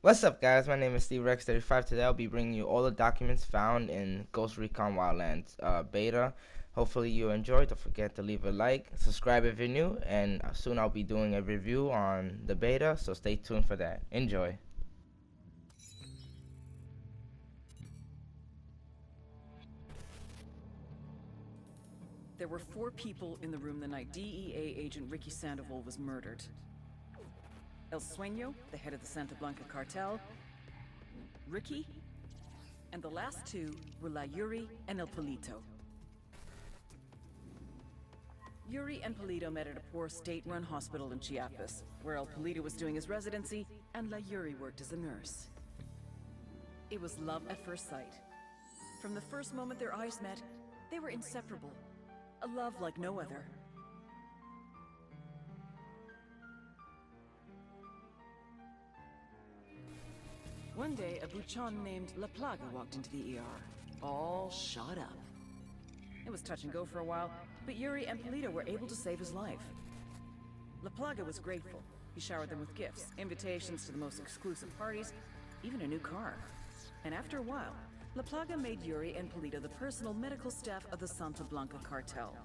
What's up, guys? My name is Steve Rex35. Today I'll be bringing you all the documents found in Ghost Recon Wildlands beta. Hopefully you enjoyed. Don't forget to leave a like, subscribe if you're new, and soon I'll be doing a review on the beta, so stay tuned for that. Enjoy. There were 4 people in the room the night DEA agent Ricky Sandoval was murdered. El Sueño, the head of the Santa Blanca cartel, Ricky, and the last 2 were La Yuri and El Polito. Yuri and Polito met at a poor state-run hospital in Chiapas, where El Polito was doing his residency and La Yuri worked as a nurse. It was love at first sight. From the first moment their eyes met, they were inseparable. A love like no other. One day, a buchon named La Plaga walked into the ER, all shot up. It was touch and go for a while, but Yuri and Polito were able to save his life. La Plaga was grateful. He showered them with gifts, invitations to the most exclusive parties, even a new car. And after a while, La Plaga made Yuri and Polito the personal medical staff of the Santa Blanca cartel.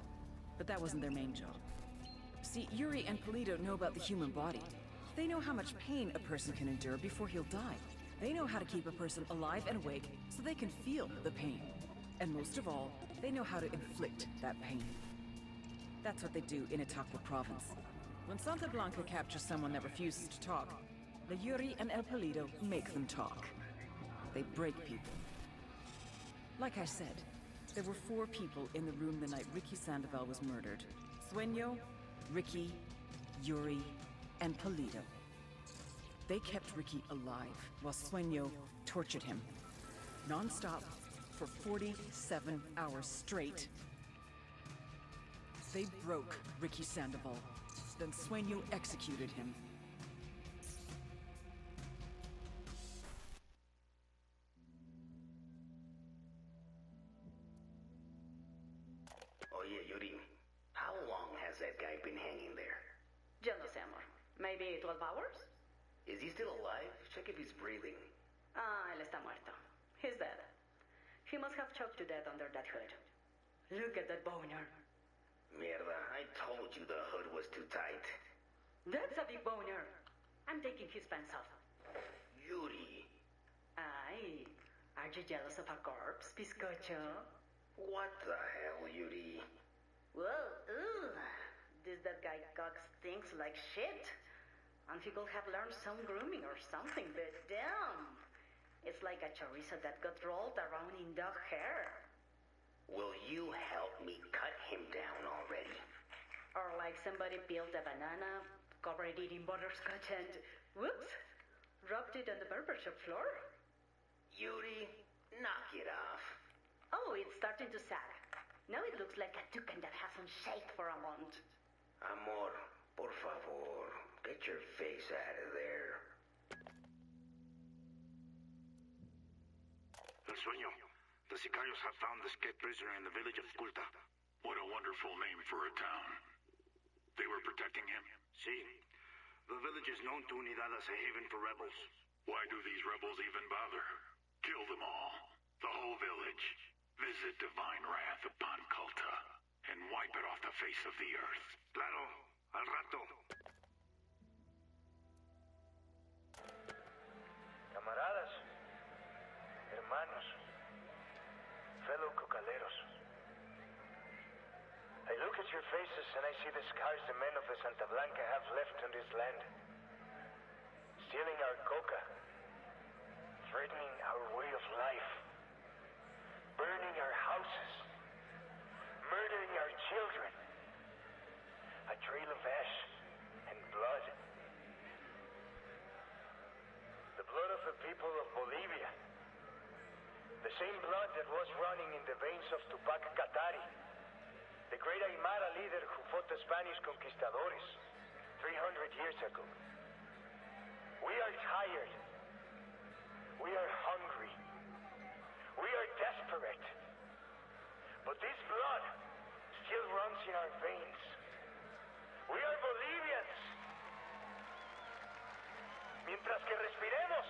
But that wasn't their main job. See, Yuri and Polito know about the human body. They know how much pain a person can endure before he'll die. They know how to keep a person alive and awake so they can feel the pain. And most of all, they know how to inflict that pain. That's what they do in Itaqua province. When Santa Blanca captures someone that refuses to talk, the Yuri and El Polito make them talk. They break people. Like I said, there were 4 people in the room the night Ricky Sandoval was murdered. Sueño, Ricky, Yuri, and Polito. They kept Ricky alive while Sueño tortured him. Non-stop for 47 hours straight. They broke Ricky Sandoval. Then Sueño executed him. Oye, Yuri, how long has that guy been hanging there? Yo no sé, amor. Maybe 12 hours? Is he still alive? Check if he's breathing. Ah, él está muerto. He's dead. He must have choked to death under that hood. Look at that boner. Mierda, I told you the hood was too tight. That's a big boner. I'm taking his pants off. Yuri. Ay, are you jealous of a corpse, bizcocho? What the hell, Yuri? Well, that guy Cox stinks like shit. And he could have learned some grooming or something, but damn. It's like a chorizo that got rolled around in dog hair. Will you help me cut him down already? Or like somebody peeled a banana, covered it in butterscotch and, whoops, dropped it on the barbershop floor. Yuri, knock it off. Oh, it's starting to sag. Now it looks like a toucan that hasn't shaved for a month. Amor, por favor, get your face out of there. El Sueño. The sicarios have found the escaped prisoner in the village of Culta. What a wonderful name for a town. They were protecting him? See, the village is known to Unidad as a haven for rebels. Why do these rebels even bother? Kill them all. The whole village. Visit divine wrath upon Culta and wipe it off the face of the earth. Claro, al rato. Camaradas, hermanos, fellow cocaleros. I look at your faces and I see the scars the men of the Santa Blanca have left on this land. Stealing our coca, threatening our way of life, burning our houses, murdering our children. A trail of ash and blood. The blood of the people of Bolivia. The same blood that was running in the veins of Tupac Katari, the great Aymara leader who fought the Spanish conquistadores 300 years ago. We are tired. We are hungry. We are desperate. But this blood still runs in our veins. We are Bolivians. Mientras que respiremos,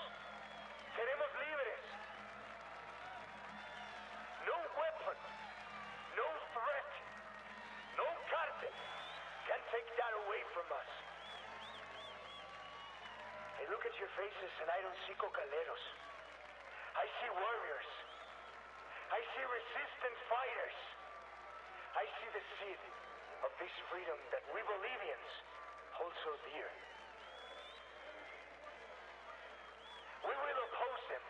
from us. I look at your faces and I don't see cocaleros. I see warriors. I see resistance fighters. I see the seed of this freedom that we Bolivians hold so dear. We will oppose them.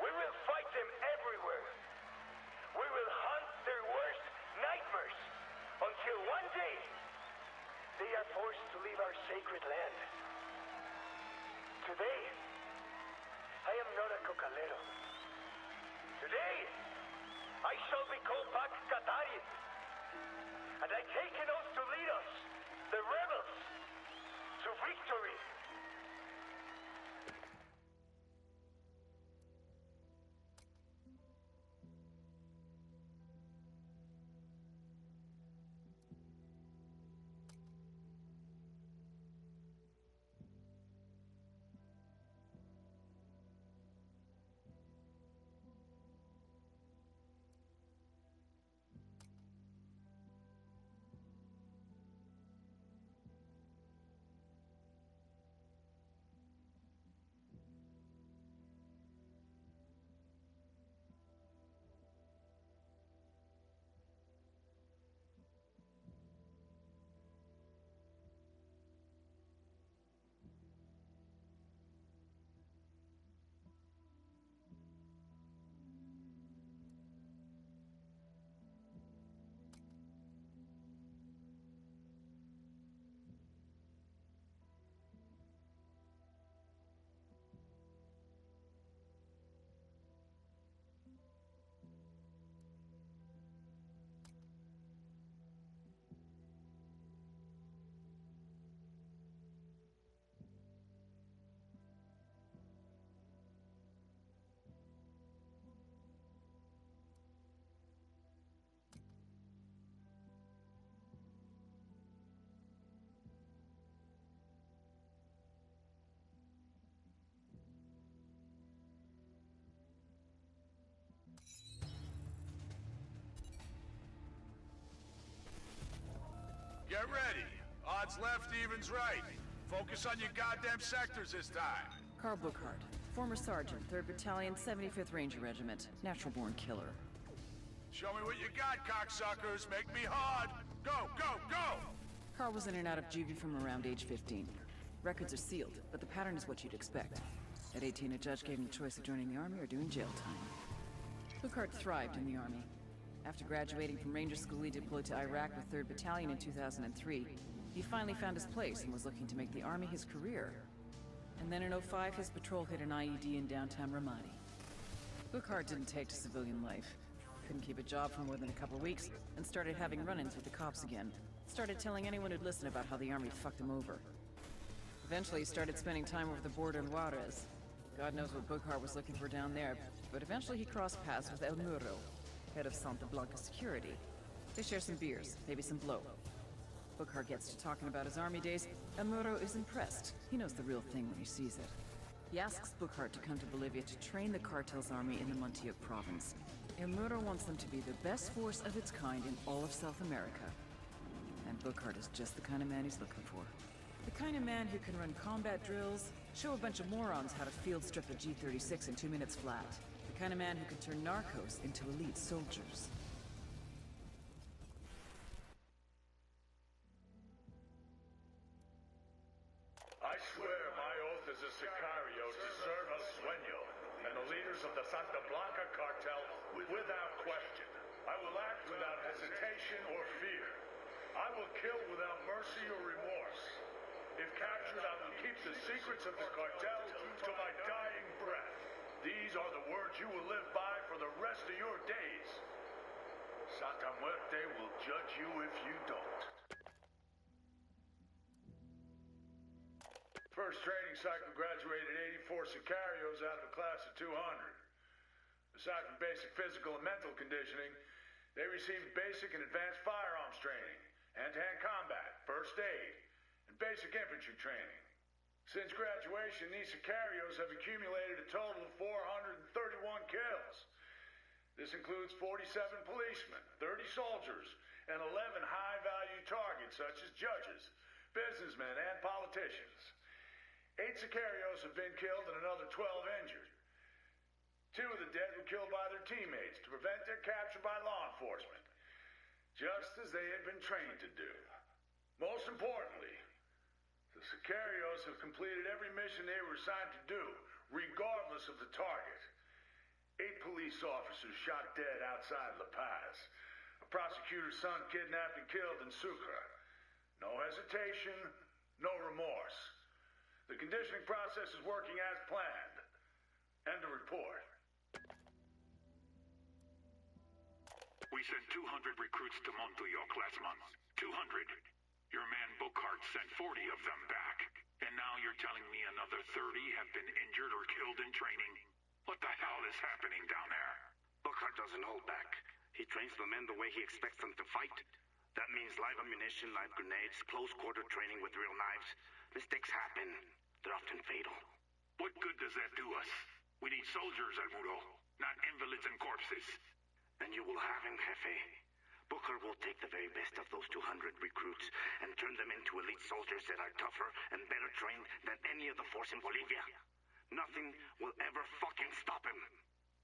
We will fight them everywhere. We will hunt their worst nightmares until one day they are forced to leave our sacred land. Today, I am not a cocalero. Today, I shall be called Pac Katari. And I take an oath to lead us, the rebels, to victory. Get ready. Odds left, evens right. Focus on your goddamn sectors this time. Carl Buchart, former sergeant, 3rd Battalion, 75th Ranger Regiment, natural-born killer. Show me what you got, cocksuckers. Make me hard. Go, go, go! Carl was in and out of juvie from around age 15. Records are sealed, but the pattern is what you'd expect. At 18, a judge gave him the choice of joining the army or doing jail time. Buchart thrived in the army. After graduating from Ranger School, he deployed to Iraq with 3rd Battalion in 2003. He finally found his place and was looking to make the army his career. And then in '05, his patrol hit an IED in downtown Ramadi. Buchart didn't take to civilian life. Couldn't keep a job for more than a couple weeks, and started having run-ins with the cops again. Started telling anyone who'd listen about how the army fucked him over. Eventually, he started spending time over the border in Juarez. God knows what Buchart was looking for down there, but eventually he crossed paths with El Muro, head of Santa Blanca security. They share some beers, maybe some blow. Buchart gets to talking about his army days. El Muro is impressed. He knows the real thing when he sees it. He asks Buchart to come to Bolivia to train the cartel's army in the Montilla province. El Muro wants them to be the best force of its kind in all of South America. And Buchart is just the kind of man he's looking for. The kind of man who can run combat drills, show a bunch of morons how to field strip a G-36 in 2 minutes flat. The kind of man who can turn narcos into elite soldiers. I swear my oath as a sicario to serve El Sueño and the leaders of the Santa Blanca cartel without question. I will act without hesitation or fear. I will kill without mercy or remorse. If captured, I will keep the secrets of the cartel to my dying breath. These are the words you will live by for the rest of your days. Santa Muerte will judge you if you don't. First training cycle graduated 84 sicarios out of a class of 200. Aside from basic physical and mental conditioning, they received basic and advanced firearms training, hand-to-hand combat, first aid, and basic infantry training. Since graduation, these sicarios have accumulated a total of 431 kills. This includes 47 policemen, 30 soldiers, and 11 high-value targets such as judges, businessmen, and politicians. 8 sicarios have been killed and another 12 injured. 2 of the dead were killed by their teammates to prevent their capture by law enforcement, just as they had been trained to do. Most importantly, the sicarios have completed every mission they were assigned to do, regardless of the target. 8 police officers shot dead outside La Paz. A prosecutor's son kidnapped and killed in Sucre. No hesitation, no remorse. The conditioning process is working as planned. End of report. We sent 200 recruits to Montuyoc last month. 200. Your man Buchart sent 40 of them back. And now you're telling me another 30 have been injured or killed in training? What the hell is happening down there? Buchart doesn't hold back. He trains the men the way he expects them to fight. That means live ammunition, live grenades, close-quarter training with real knives. Mistakes happen. They're often fatal. What good does that do us? We need soldiers, Almuro, not invalids and corpses. And you will have him, Jefe. Booker will take the very best of those 200 recruits and turn them into elite soldiers that are tougher and better trained than any of the force in Bolivia. Nothing will ever fucking stop him.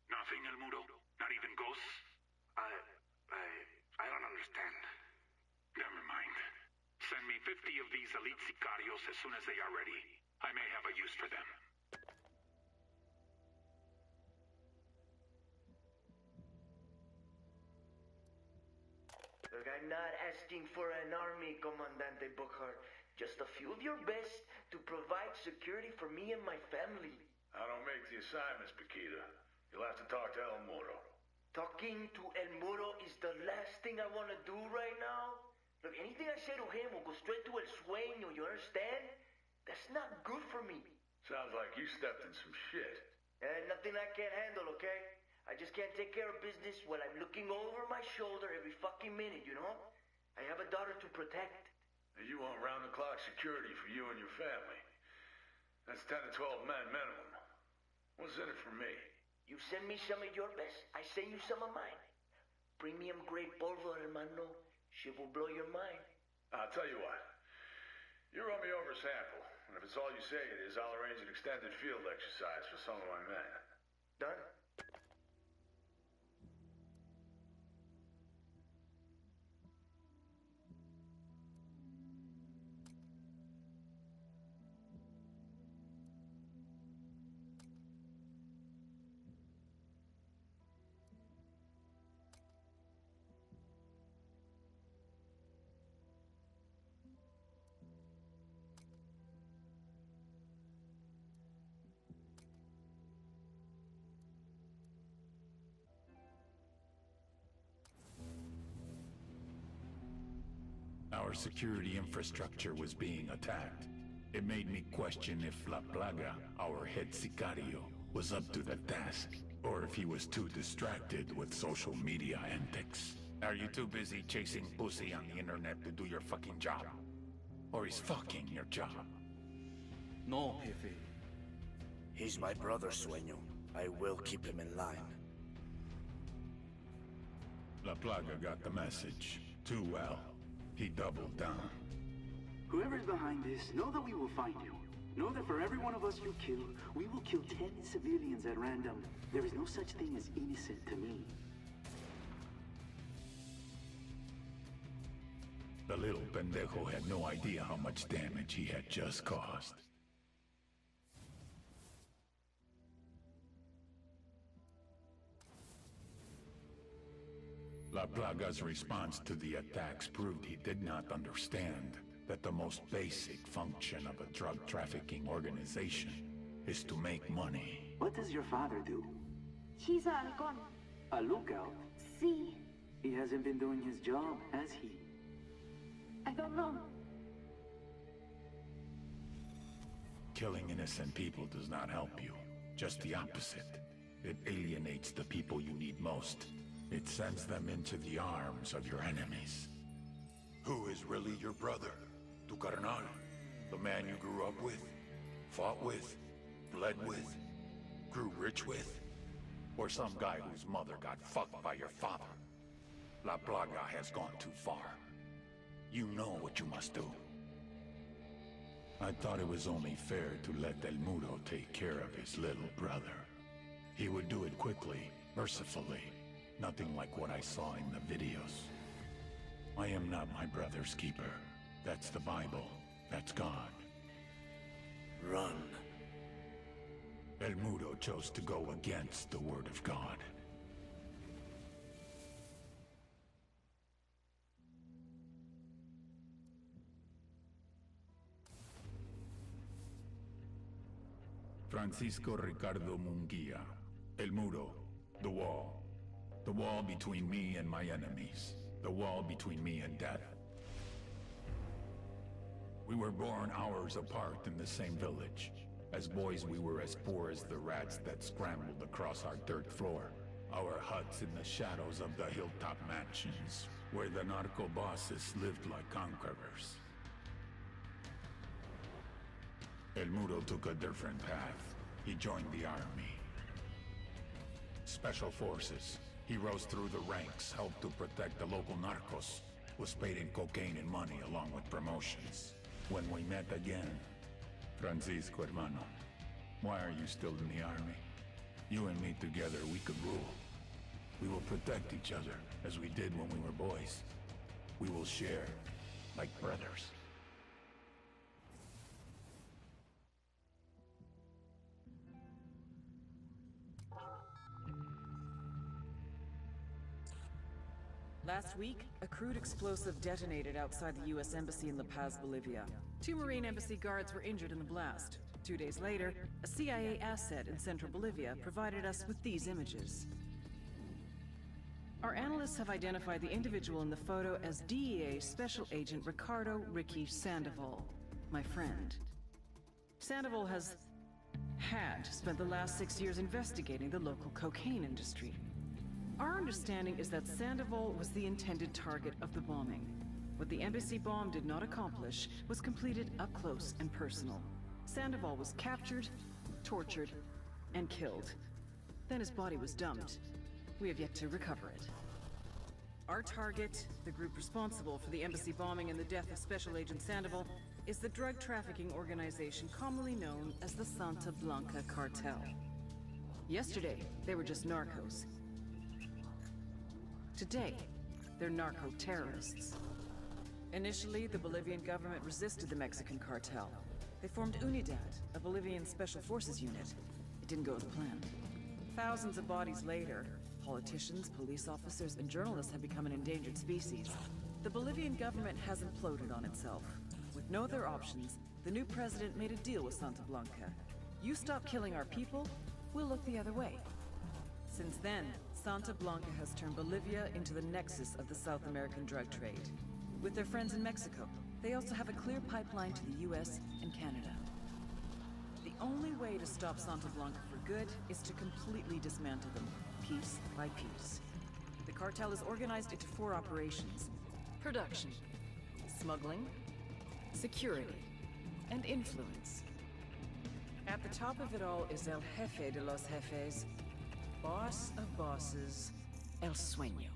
Nothing, Almuro? Not even ghosts? I don't understand. Never mind. Send me 50 of these elite sicarios as soon as they are ready. I may have a use for them. Look, I'm not asking for an army, Comandante Buchart. Just a few of your best to provide security for me and my family. I don't make the assignments, Paquita. You'll have to talk to El Muro. Talking to El Muro is the last thing I want to do right now. Look, anything I say to him will go straight to El Sueño, you understand? That's not good for me. Sounds like you stepped in some shit. Nothing I can't handle, okay? I just can't take care of business while I'm looking over my shoulder every fucking minute, you know? I have a daughter to protect. You want round-the-clock security for you and your family. That's 10 to 12 men minimum. What's in it for me? You send me some of your best, I send you some of mine. Premium grade polvo, hermano. She will blow your mind. I'll tell you what. You run me over a sample, and if it's all you say it is, I'll arrange an extended field exercise for some of my men. Done? Our security infrastructure was being attacked. It made me question if La Plaga, our head sicario, was up to the task, or if he was too distracted with social media antics. Are you too busy chasing pussy on the internet to do your fucking job? Or is fucking your job? No, Jefe. He's my brother, Sueño. I will keep him in line. La Plaga got the message. Too well. He doubled down. Whoever's behind this, know that we will find you. Know that for every one of us you kill, we will kill 10 civilians at random. There is no such thing as innocent to me. The little pendejo had no idea how much damage he had just caused. La Plaga's response to the attacks proved he did not understand that the most basic function of a drug trafficking organization is to make money. What does your father do? He's a halcón. A lookout? Sí. He hasn't been doing his job, has he? I don't know. Killing innocent people does not help you. Just the opposite. It alienates the people you need most. It sends them into the arms of your enemies. Who is really your brother? Tu carnal? The man you grew up with? Fought with? Bled with? Grew rich with? Or some guy whose mother got fucked by your father? La Plaga has gone too far. You know what you must do. I thought it was only fair to let El Muro take care of his little brother. He would do it quickly, mercifully. Nothing like what I saw in the videos. I am not my brother's keeper. That's the Bible. That's God. Run. El Muro chose to go against the word of God. Francisco Ricardo Munguia. El Muro. The wall. The wall between me and my enemies. The wall between me and death. We were born hours apart in the same village. As boys, we were as poor as the rats that scrambled across our dirt floor. Our huts in the shadows of the hilltop mansions, where the narco bosses lived like conquerors. El Muro took a different path. He joined the army. Special forces. He rose through the ranks, helped to protect the local narcos, was paid in cocaine and money along with promotions. When we met again, Francisco hermano, why are you still in the army? You and me together, we could rule. We will protect each other, as we did when we were boys. We will share, like brothers. Last week, a crude explosive detonated outside the U.S. Embassy in La Paz, Bolivia. 2 Marine Embassy guards were injured in the blast. 2 days later, a CIA asset in central Bolivia provided us with these images. Our analysts have identified the individual in the photo as DEA Special Agent Ricardo Ricky Sandoval, my friend. Sandoval had spent the last 6 years investigating the local cocaine industry. Our understanding is that Sandoval was the intended target of the bombing. What the embassy bomb did not accomplish was completed up close and personal. Sandoval was captured, tortured, and killed. Then his body was dumped. We have yet to recover it. Our target, the group responsible for the embassy bombing and the death of Special Agent Sandoval, is the drug trafficking organization commonly known as the Santa Blanca cartel. Yesterday, they were just narcos. Today, they're narco-terrorists. Initially, the Bolivian government resisted the Mexican cartel. They formed Unidad, a Bolivian special forces unit. It didn't go as planned. Thousands of bodies later, politicians, police officers, and journalists have become an endangered species. The Bolivian government has imploded on itself. With no other options, the new president made a deal with Santa Blanca. You stop killing our people, we'll look the other way. Since then, Santa Blanca has turned Bolivia into the nexus of the South American drug trade. With their friends in Mexico, they also have a clear pipeline to the US and Canada. The only way to stop Santa Blanca for good is to completely dismantle them, piece by piece. The cartel is organized into 4 operations: production, smuggling, security, and influence. At the top of it all is El Jefe de los Jefes, boss of bosses, El Sueño.